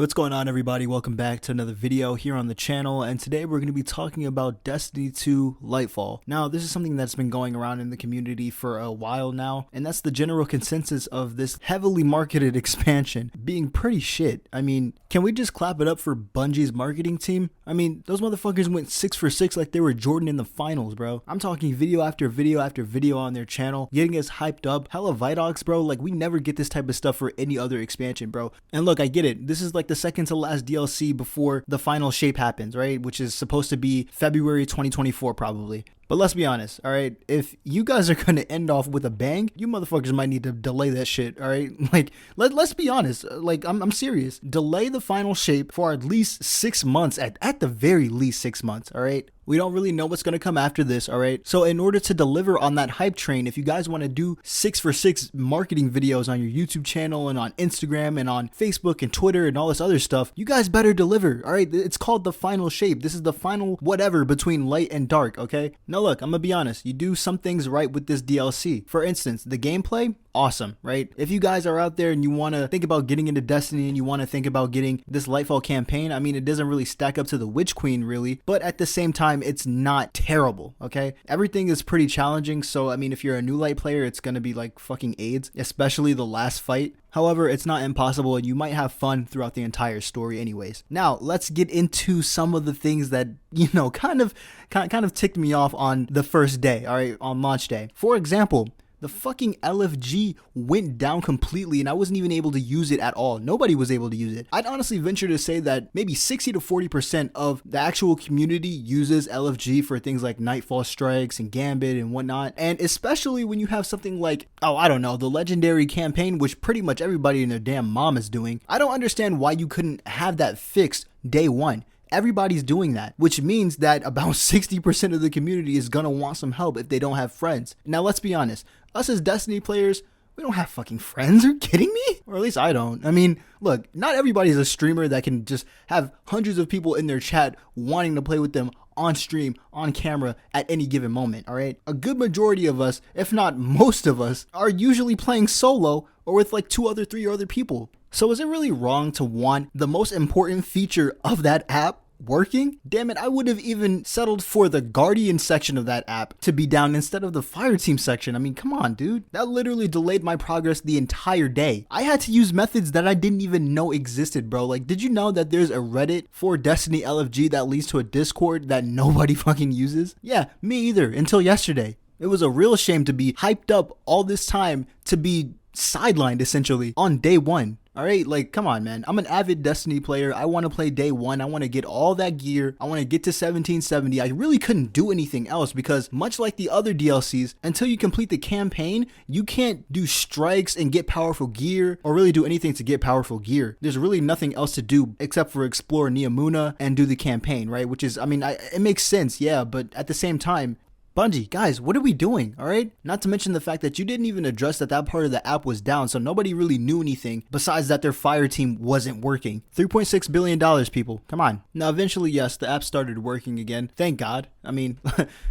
Alright, what's going on everybody? Welcome back to another video here on the channel, and today we're going to be talking about Destiny 2 Lightfall. Now, this is something that's been going around in the community for a while now, and that's the general consensus of this heavily marketed expansion being pretty shit. I mean, can we just clap it up for Bungie's marketing team? I mean, those motherfuckers went 6 for 6 like they were Jordan in the finals, bro. I'm talking video after video after video on their channel, getting us hyped up. Hella Vidox, bro. Like, we never get this type of stuff for any other expansion, bro. And look, I get it. This is like the second to last DLC before the final shape happens, right? Which is supposed to be February 2024 probably. But let's be honest, all right? If you guys are going to end off with a bang, you motherfuckers might need to delay that shit, all right? Like, let's be honest. Like, I'm serious. Delay the final shape for at least 6 months, at the very least 6 months, all right? We don't really know what's going to come after this, all right? So in order to deliver on that hype train, if you guys want to do 6 for 6 marketing videos on your YouTube channel and on Instagram and on Facebook and Twitter and all this other stuff, you guys better deliver, all right? It's called the final shape. This is the final whatever between light and dark, okay? Now look, I'm gonna be honest. You do some things right with this DLC. For instance, the gameplay, awesome, right? If you guys are out there and you want to think about getting into Destiny and you want to think about getting this Lightfall campaign, I mean, it doesn't really stack up to the Witch Queen really, but at the same time, it's not terrible, okay? Everything is pretty challenging, so I mean, if you're a new light player, it's gonna be like fucking AIDS, especially the last fight. However, it's not impossible and you might have fun throughout the entire story anyways. Now, let's get into some of the things that, you know, kind of ticked me off on the first day, all right, on launch day. For example, the fucking LFG went down completely and I wasn't even able to use it at all. Nobody was able to use it. I'd honestly venture to say that maybe 60 to 40% of the actual community uses LFG for things like Nightfall strikes and Gambit and whatnot. And especially when you have something like, oh, I don't know, the legendary campaign, which pretty much everybody and their damn mom is doing. I don't understand why you couldn't have that fixed day one. Everybody's doing that, which means that about 60% of the community is gonna want some help if they don't have friends. Now, let's be honest. Us as Destiny players, we don't have fucking friends. Are you kidding me? Or at least I don't. I mean, look, not everybody's a streamer that can just have hundreds of people in their chat wanting to play with them on stream, on camera, at any given moment, all right? A good majority of us, if not most of us, are usually playing solo or with like 3 other people. So is it really wrong to want the most important feature of that app working? Damn it, I would have even settled for the Guardian section of that app to be down instead of the Fireteam section. I mean, come on, dude. That literally delayed my progress the entire day. I had to use methods that I didn't even know existed, bro. Like, did you know that there's a Reddit for Destiny LFG that leads to a Discord that nobody fucking uses? Yeah, me either, until yesterday. It was a real shame to be hyped up all this time to be sidelined essentially on day one. All right, like, come on, man. I'm an avid Destiny player. I want to play day one. I want to get all that gear. I want to get to 1770. I really couldn't do anything else because much like the other DLCs, until you complete the campaign, you can't do strikes and get powerful gear or really do anything to get powerful gear. There's really nothing else to do except for explore Neomuna and do the campaign, right? Which is, I mean, it makes sense, yeah, but at the same time, Bungie, guys, what are we doing, all right? Not to mention the fact that you didn't even address that part of the app was down, so nobody really knew anything besides that their fire team wasn't working. $3.6 billion, people. Come on. Now, eventually, yes, the app started working again. Thank God. I mean,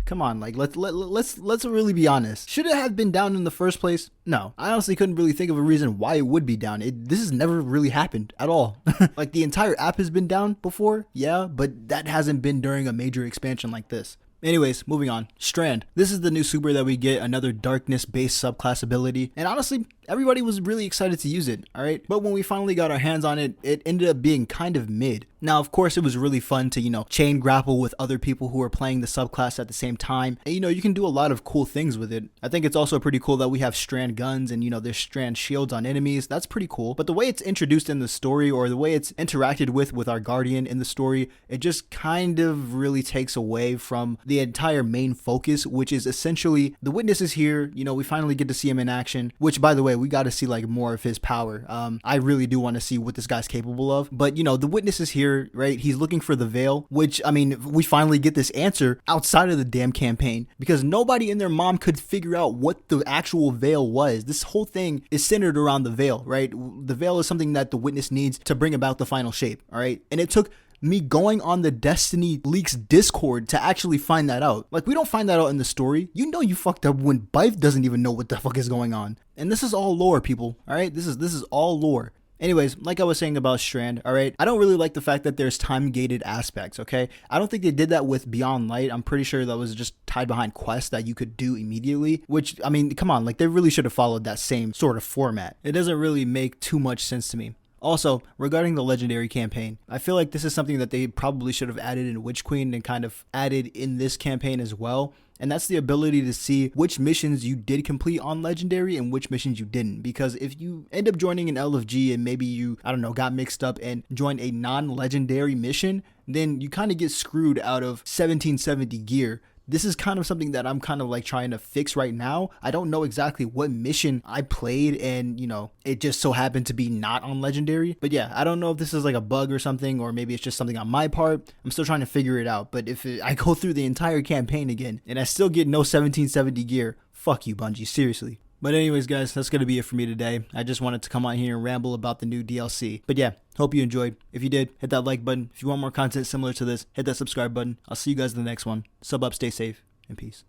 come on, like, let's really be honest. Should it have been down in the first place? No. I honestly couldn't really think of a reason why it would be down. This has never really happened at all. Like, the entire app has been down before, yeah, but that hasn't been during a major expansion like this. Anyways, moving on. Strand. This is the new super that we get, another darkness-based subclass ability, and honestly, everybody was really excited to use it, alright? But when we finally got our hands on it, it ended up being kind of mid. Now, of course, it was really fun to, you know, chain grapple with other people who are playing the subclass at the same time, and, you know, you can do a lot of cool things with it. I think it's also pretty cool that we have strand guns and, you know, there's strand shields on enemies. That's pretty cool. But the way it's introduced in the story or the way it's interacted with our Guardian in the story, it just kind of really takes away from the entire main focus, which is essentially the Witness is here. You know, we finally get to see him in action, which, by the way, we got to see like more of his power. I really do want to see what this guy's capable of. But, you know, the Witness is here, right? He's looking for the veil, which, I mean, we finally get this answer outside of the damn campaign because nobody and their mom could figure out what the actual veil was. This whole thing is centered around the veil, right? The veil is something that the Witness needs to bring about the final shape, all right? And it took me going on the Destiny Leaks Discord to actually find that out. Like, we don't find that out in the story. You know you fucked up when Bife doesn't even know what the fuck is going on. And this is all lore, people, all right? This is all lore. Anyways, like I was saying about Strand, alright, I don't really like the fact that there's time-gated aspects, okay? I don't think they did that with Beyond Light. I'm pretty sure that was just tied behind quests that you could do immediately, which, I mean, come on, like, they really should have followed that same sort of format. It doesn't really make too much sense to me. Also, regarding the legendary campaign, I feel like this is something that they probably should have added in Witch Queen and kind of added in this campaign as well. And that's the ability to see which missions you did complete on Legendary and which missions you didn't. Because if you end up joining an LFG and maybe you, I don't know, got mixed up and joined a non-legendary mission, then you kind of get screwed out of 1770 gear. This is kind of something that I'm kind of like trying to fix right now. I don't know exactly what mission I played and, you know, it just so happened to be not on Legendary. But yeah, I don't know if this is like a bug or something, or maybe it's just something on my part. I'm still trying to figure it out. But if I go through the entire campaign again and I still get no 1770 gear, fuck you, Bungie, seriously. But anyways, guys, that's going to be it for me today. I just wanted to come on here and ramble about the new DLC. But yeah, hope you enjoyed. If you did, hit that like button. If you want more content similar to this, hit that subscribe button. I'll see you guys in the next one. Sub up, stay safe, and peace.